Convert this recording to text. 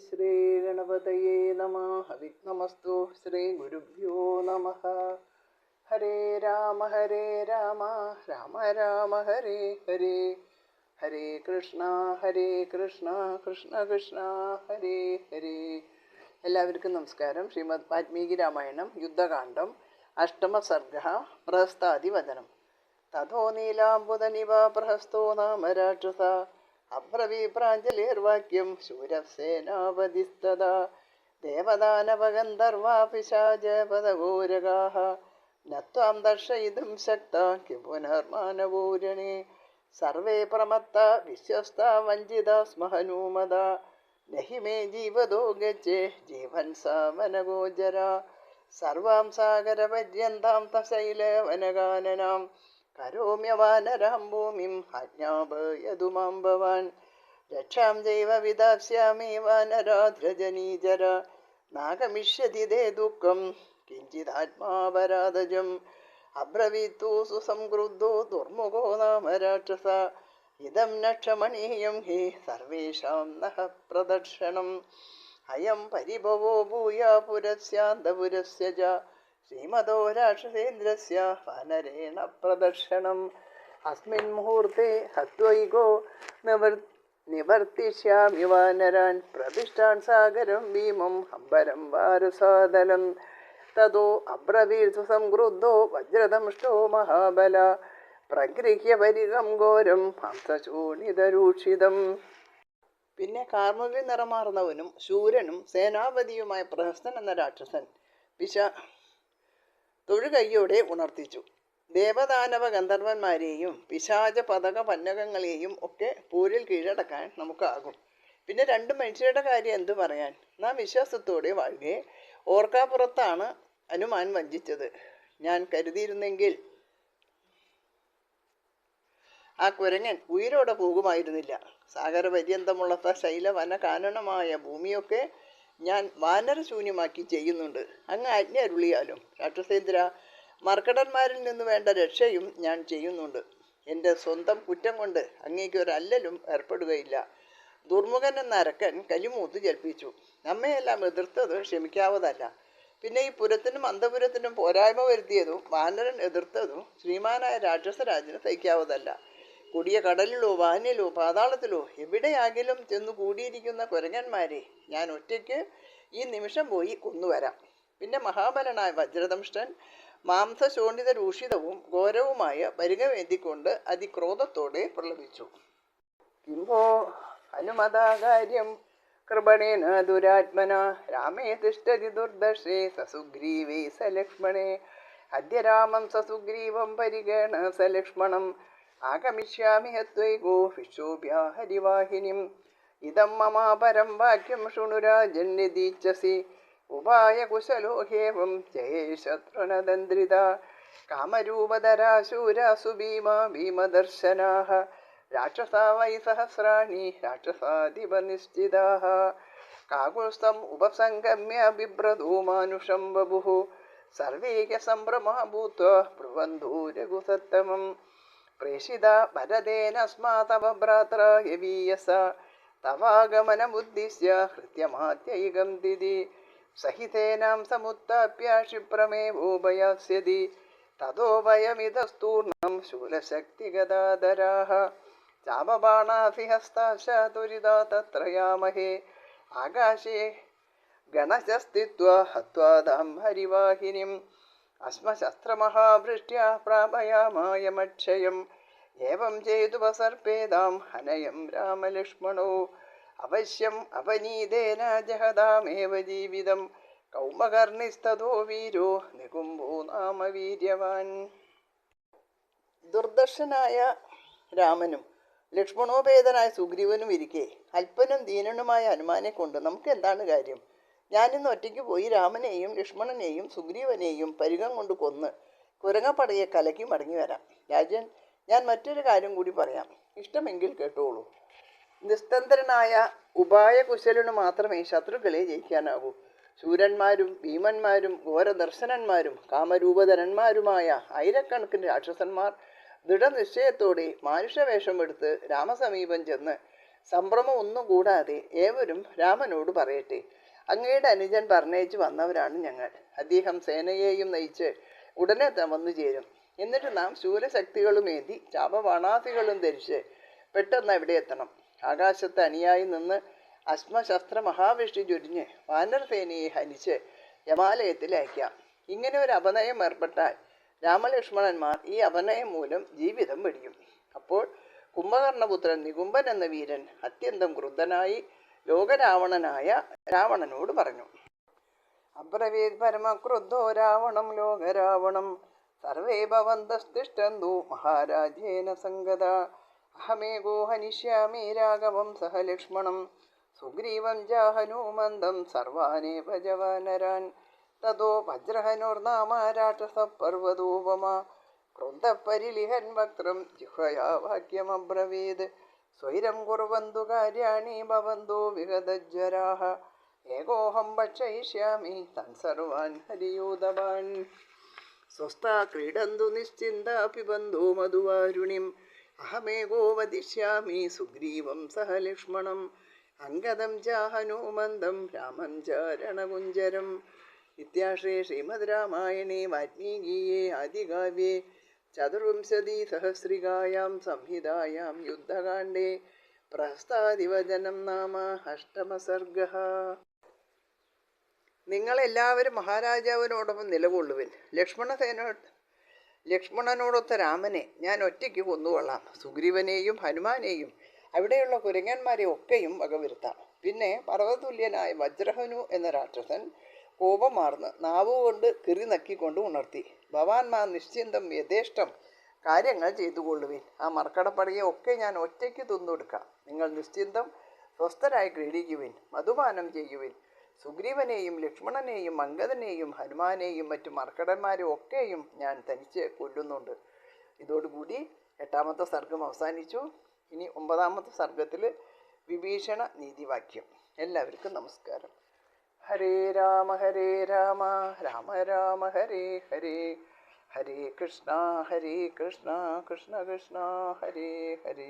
ശ്രീഗണപതയേ നമഃ. വിഘ്നമസ്തു. ശ്രീഗുരുഭ്യോ നമഃ. ഹരേ രാമ രാമ രാമ ഹരേ ഹരേ. ഹരേ കൃഷ്ണ കൃഷ്ണ കൃഷ്ണ ഹരേ ഹരേ. എല്ലാവർക്കും നമസ്കാരം. ശ്രീമദ് വാൽമീകി രാമായണം യുദ്ധകാന്ഡം അഷ്ടമസർഗ. പ്രഹസ്താദിവചനം. തഥോ നീലാംബുദനിവ പ്രഹസ്തോ നാമ രാക്ഷസ അബ്രവീപ്രാഞ്ജലിർവാക്യം ശൂരസേനാപതിസ്തദാ ദേവദാനവഗന്ധർവാ പിശാചപദഘോരകാഃ നത്വാം ദർശയിതും ശക്താ കിം പുനർമാനവോരണേ സർവേ പ്രമത്ത വിശ്വസ്ത വഞ്ചിതാ സ്മ ഹനൂമദാ നഹി മേ ജീവതോ ഗച്ഛേ ജീവൻ സാമനഗോചരാ സർവാം സാഗരപര്യന്താം തശൈലവനഗാനനാം കരോമ്യവാനരാം ഭൂമിം ആജ്ഞാപയതു മാം ഭവാൻ രക്ഷാം ജൈവ വിദാസ്യാമി വാനരാദ്രജനീചര നാഗമിഷ്യതി തേ ദുഃഖം കിഞ്ചിദാത്മാപരാധജം അബ്രവീത്തു സുസംക്രുദ്ധോ ദുർമുഖോ നാമ രാക്ഷസ ഇദം നക്ഷമണീയം ഹി സർവേഷാം നഃ പ്രദർശനം അയം പരിഭവോ ഭൂയാ പുരസ്യാന്തപുരസ്യ ച ശ്രീമതോ രാക്ഷസേന്ദ്രസ്യ വാനരേണ പ്രദർശനം അസ്മിൻ മുഹൂർത്തെ ഹത്വൈകോ നിവർത്തിഷ്യാമി വാനരാൻ പ്രതിഷ്ഠാൻ സാഗരം ഭീമം അംബരം വാരസാദലം തതോ അബ്രവീർത്തു സംക്രുദ്ധോ വജ്രദംഷ്ടോ മഹാബല പ്രഗൃഹ്യ പരികം ഘോരം ഹംസചൂണിതരൂക്ഷിതം. പിന്നെ കാർമുകിൽ നിറമാർന്നവനും ശൂരനും സേനാപതിയുമായ പ്രഹസ്തൻ എന്ന രാക്ഷസൻ തൊഴുകയ്യോടെ ഉണർത്തിച്ചു. ദേവദാനവ ഗന്ധർവന്മാരെയും പിശാച പതക പന്നകങ്ങളെയും ഒക്കെ പോരിൽ കീഴടക്കാൻ നമുക്കാകും. പിന്നെ രണ്ട് മനുഷ്യരുടെ കാര്യം എന്തു പറയാൻ? നാം വിശ്വാസത്തോടെ വാഴുകയെ. ഓർക്കാപ്പുറത്താണ് ഹനുമാൻ വഞ്ചിച്ചത്. ഞാൻ കരുതിയിരുന്നെങ്കിൽ ആ കുരങ്ങൻ ഉയിരോടെ പോകുമായിരുന്നില്ല. സാഗരപര്യന്തമുള്ള ശൈലവന കാനനമായ ഭൂമിയൊക്കെ ഞാൻ വാനരശൂന്യമാക്കി ചെയ്യുന്നുണ്ട്. അങ്ങ് ആജ്ഞ അരുളിയാലും രാക്ഷസേന്ദ്ര, മർക്കടന്മാരിൽ നിന്ന് വേണ്ട രക്ഷയും ഞാൻ ചെയ്യുന്നുണ്ട്. എൻ്റെ സ്വന്തം കുറ്റം കൊണ്ട് അങ്ങേക്ക് ഒരല്ലലും ഏർപ്പെടുകയില്ല. ദുർമുഖൻ എന്ന അരക്കൻ കലിമൂത്ത് ജൽപ്പിച്ചു. നമ്മയെല്ലാം എതിർത്തത് ക്ഷമിക്കാവതല്ല. പിന്നെ ഈ പുരത്തിനും അന്തപുരത്തിനും പോരായ്മ വരുത്തിയതും വാനരൻ എതിർത്തതും ശ്രീമാനായ രാക്ഷസരാജന് സഹിക്കാവതല്ല. കൊടിയ കടലിലോ വാനിലോ പാതാളത്തിലോ എവിടെയാകിലും ചെന്നു കൂടിയിരിക്കുന്ന കുരങ്ങന്മാരെ ഞാൻ ഒറ്റയ്ക്ക് ഈ നിമിഷം പോയി കൊന്നുവരാം. പിന്നെ മഹാബലനായ വജ്രദംഷ്ടൻ മാംസശോണിത രൂഷിതവും ഘോരവുമായ പരിഗവേന്തിക്കൊണ്ട് അതിക്രോധത്തോടെ പ്രലപിച്ചു. കിംഭോ ഹനുമതാകാര്യം കൃപണേന ദുരാത്മന രാമേ തിഷ്ഠതി ദുർദർശേ സസുഗ്രീവേ സലക്ഷ്മണേ അദ്യ രാമം സസുഗ്രീവം പരിഗണ സലക്ഷ്മണം ആഗമിഷ്യാമി ഹത്വൈകോ വിശ്വോഭ്യാ ഹരിവാഹിനിം ഇദം മമാപരം വാക്യം ശൃണുരാജന്യദീച്ഛസി ഉപായ കുശലോ ഹേവം ജയേ ശത്രുനദന്ദ്രിത കാമരൂപധരാശൂരാസു ഭീമാ ഭീമദർശനാഃ രാക്ഷസാ വൈ സഹസ്രാണി രാക്ഷസാധിപനിശ്ചിതാഃ കാകുത്സ്ഥം ഉപസംഗമ്യ ബിഭ്രതോ മാനുഷം ബഭുഃ സർവേ സംഭ്രമാ ഭൂത്വാ ബ്രുവന്തോ രഘുസത്തമം പ്രേഷിത ഭരതേനസ്മാ തവ ഭ്രാത്ര യവീയസ തവാഗമനമുദ്ദിശ്യ ഹൃത്യമാത്യൈകം ദിതി സഹിതേനാം സമുത്ഥാപ്യ ക്ഷിപ്രമേവോപയാസ്യതി തതോ വയമിതസ്തൂർണം ശൂലശക്തിഗദാധരാഃ ചാപബാണാഭിഹസ്താശ ത്വരിതാ തത്രയാമഹേ ആകാശേ ഗണശസ്തിത്വാ ഹത്വാദാം ഹരിവാഹിനിം അസ്മശസ്ത്രമഹാവൃഷ്ട്യാ പ്രാപയാമായമക്ഷയം ഏവം ചേതുപസർപ്പേതാം ഹനയം രാമലക്ഷ്മണോ അവശ്യം അപനീതേന ജഹദാമേവ ജീവിതം കൗമകർണിസ്തതോ വീരോ നികുംഭോ നാമ വീര്യവാൻ. ദുർദർശനായ രാമനും ലക്ഷ്മണോപേതനായ സുഗ്രീവനും ഇരിക്കെ അല്പനും ദീനനുമായ ഹനുമാനെ കൊണ്ട് നമുക്ക് എന്താണ് കാര്യം? ഞാനിന്ന് ഒറ്റയ്ക്ക് പോയി രാമനെയും ലക്ഷ്മണനെയും സുഗ്രീവനെയും പരികം കൊണ്ട് കൊന്ന് കുരങ്ങപ്പടയെ കലക്കി മടങ്ങി വരാം. രാജൻ, ഞാൻ മറ്റൊരു കാര്യം കൂടി പറയാം. ഇഷ്ടമെങ്കിൽ കേട്ടോളൂ. നിസ്തന്ത്രനായ ഉപായകുശലനു മാത്രമേ ശത്രുക്കളെ ജയിക്കാനാവൂ. ശൂരന്മാരും ഭീമന്മാരും ഘോരദർശനന്മാരും കാമരൂപധരന്മാരുമായ ആയിരക്കണക്കിന് രാക്ഷസന്മാർ ദൃഢനിശ്ചയത്തോടെ മാനുഷവേഷമെടുത്ത് രാമസമീപം ചെന്ന് സംഭ്രമം ഒന്നും കൂടാതെ ഏവരും രാമനോട് പറയട്ടെ, അങ്ങയുടെ അനുജൻ പറഞ്ഞയച്ചു വന്നവരാണ് ഞങ്ങൾ. അദ്ദേഹം സേനയെയും നയിച്ച് ഉടനെ വന്നു ചേരും. എന്നിട്ട് നാം ശൂരശക്തികളുമേന്തി ചാപവാണാസികളും ധരിച്ച് പെട്ടെന്ന് അവിടെ എത്തണം. ആകാശത്ത് അണിയായി നിന്ന് അശ്മശസ്ത്ര മഹാവൃഷ്ടി ചൊരിഞ്ഞ് വാനരസേനയെ ഹനിച്ച് യമാലയത്തിൽ അയക്കാം. ഇങ്ങനെ ഒരു അപനയം ഏർപ്പെട്ടാൽ രാമലക്ഷ്മണന്മാർ ഈ അപനയം മൂലം ജീവിതം വെടിയും. അപ്പോൾ കുംഭകർണപുത്രൻ നികുംബൻ എന്ന വീരൻ അത്യന്തം ക്രുദ്ധനായി ലോകരാവണനായ രാവണനോട് പറഞ്ഞു. അബ്രവീത് പരമക്രുദ്ധോ രാവണം ലോകരാവണം സർവേ ഭവന്തസ്തിഷ്ഠന്തു മഹാരാജേന സംഗത അഹമേകോ ഹനിഷ്യാമി രാഘവം സഹ ലക്ഷ്മണം സുഗ്രീവം ജാഹനൂമന്ദം സർവാനേവ ജവാനരാൻ തതോ വജ്രഹനോർനാമ രാക്ഷസ പർവ്വതോപമ ക്രുദ്ധപരിലിഹൻ വക്രം ജിഹ്വയാ വാക്യമബ്രവീത് സ്വൈരം കുർവന്തു കാര്യാണി ഭവന്തോ വിഗതജ്വരാഃ ഏകോഹം ഭക്ഷയിഷ്യാമി തൻ സർവാൻ ഹരിയൂതവാൻ സ്വസ്ഥാ ക്രീഡന്തു നിശ്ചിന്ത പിബന്ധോ മധുവാരുണിം അഹമേകോ വദിഷ്യാമി സുഗ്രീവം സഹ ലക്ഷ്മണം അംഗദം ചാഹനൂമന്ദം രാമം ച രണകുഞ്ചരം. ഇത്യാശ്രേ ശ്രീമദ് രാമായണേ വാൽമീകീയേ ആദികാവ്യേ ചതുർവിംശതിസഹസ്രികായാം സംഹിതായാം യുദ്ധകാണ്ഡേ പ്രഹസ്താദിവചനം നാമ അഷ്ടമസർഗഃ. നിങ്ങളെല്ലാവരും മഹാരാജാവിനോടൊപ്പം നിലകൊള്ളുവിൻ. ലക്ഷ്മണനോടൊത്ത രാമനെ ഞാൻ ഒറ്റയ്ക്ക് കൊന്നുകൊള്ളാം. സുഗ്രീവനെയും ഹനുമാനെയും അവിടെയുള്ള കുരങ്ങന്മാരെ ഒക്കെയും വകവരുത്താം. പിന്നെ പർവ്വതുല്യനായ വജ്രഹനു എന്ന രാക്ഷസൻ കോപമാർന്ന് നാവുകൊണ്ട് കിറി നക്കിക്കൊണ്ട് ഉണർത്തി, ഭവാൻമാർ നിശ്ചിന്തം യഥേഷ്ടം കാര്യങ്ങൾ ചെയ്തുകൊള്ളുവിൻ. ആ മർക്കടപ്പടയെ ഒക്കെ ഞാൻ ഒറ്റയ്ക്ക് തിന്നൊടുക്കാം. നിങ്ങൾ നിശ്ചിന്തം സ്വസ്ഥരായി ക്രീഡിക്കുവിൻ, മധുപാനം ചെയ്യുവിൻ. സുഗ്രീവനെയും ലക്ഷ്മണനെയും അംഗദനെയും ഹനുമാനെയും മറ്റു മർക്കടന്മാരെ ഒക്കെയും ഞാൻ തനിച്ച് കൊല്ലുന്നുണ്ട്. ഇതോടുകൂടി 8ാമത്തെ സർഗം അവസാനിച്ചു. ഇനി 9ാമത്തെ സർഗത്തിൽ വിഭീഷണ നീതിവാക്യം. എല്ലാവർക്കും നമസ്കാരം. ഹരേ രാമ രാമ രാമ ഹരേ ഹരേ, ഹരേ കൃഷ്ണ കൃഷ്ണ കൃഷ്ണ ഹരേ ഹരേ.